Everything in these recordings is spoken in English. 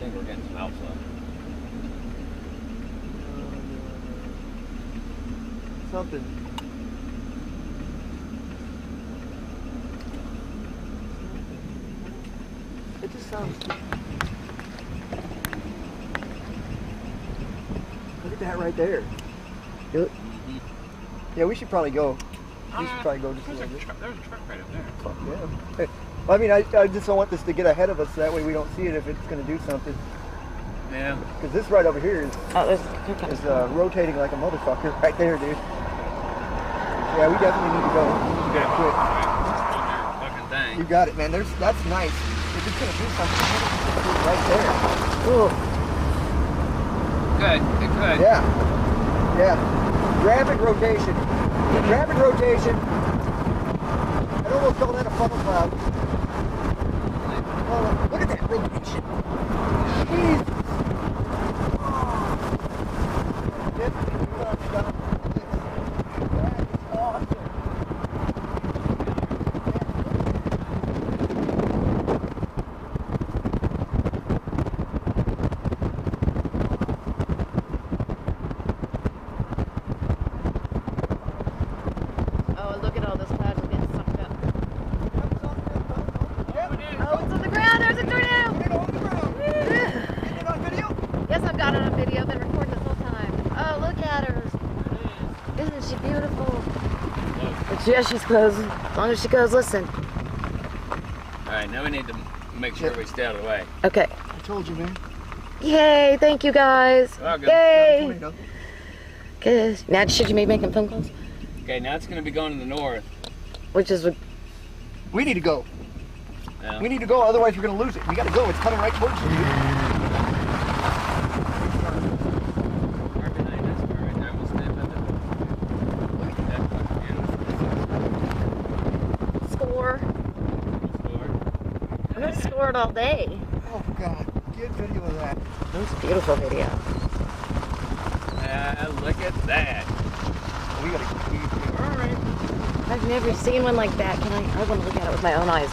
think we're getting some alpha. Something. It just sounds. Look at that right there. Do it. Yeah, we should probably go. We should probably go just a little bit. There's a truck right up there. Fuck yeah. Hey, well, I mean, I just don't want this to get ahead of us. So that way we don't see it if it's going to do something. Yeah. Because this right over here is rotating like a motherfucker right there, dude. Yeah, we definitely need to go. We gotta quit. Fucking thing. You got it, man. That's nice. If it's gonna do something, it's gonna do it right there. Ooh. Good. It could. Yeah. Yeah. Rapid rotation. Rapid rotation. I'd almost call that a funnel cloud. Oh, look at that rotation. Jeez. Look at all those clouds getting sucked up. Oh, it's on the ground. There's a tornado. Yes, I've got it on video. I've been recording this whole time. Oh, look at her. Isn't she beautiful? But yeah, she's close. As long as she goes, listen. Alright, now we need to make sure we stay out of the way. Okay. I told you, man. Yay, thank you guys. Welcome. Yay. Good. Now, should you be making phone calls? Okay, now it's going to be going to the north. Which is... We need to go. Yeah. We need to go, otherwise we're going to lose it. We got to go. It's coming right towards you, dude. Right behind us, we're right there. We'll stand up there. That's fucking beautiful. Score. I'm going to score it all day. Oh, God. Get video of that. That's a beautiful video. Look at that. We got to keep. Alright. I've never seen one like that. I want to look at it with my own eyes.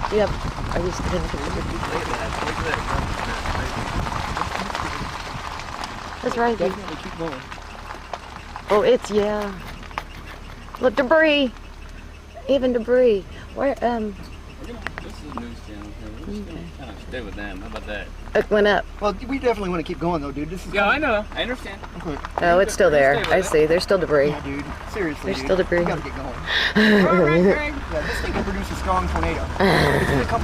Do you have... Are you still in the computer? Look at that. That's right. Definitely keep going. Oh, it's, yeah. Look, debris. Even debris. Where, This is a news channel. We're just going to kind of stay with them. How about that? it went up. Well, we definitely want to keep going, though, dude. This is. Yeah, I know. I understand. Okay. Oh, it's still there. I see. There's still debris. Yeah, dude. Seriously, There's dude. still debris. We gotta get going. All right, Greg. Yeah, this thing can produce a strong tornado. It's gonna come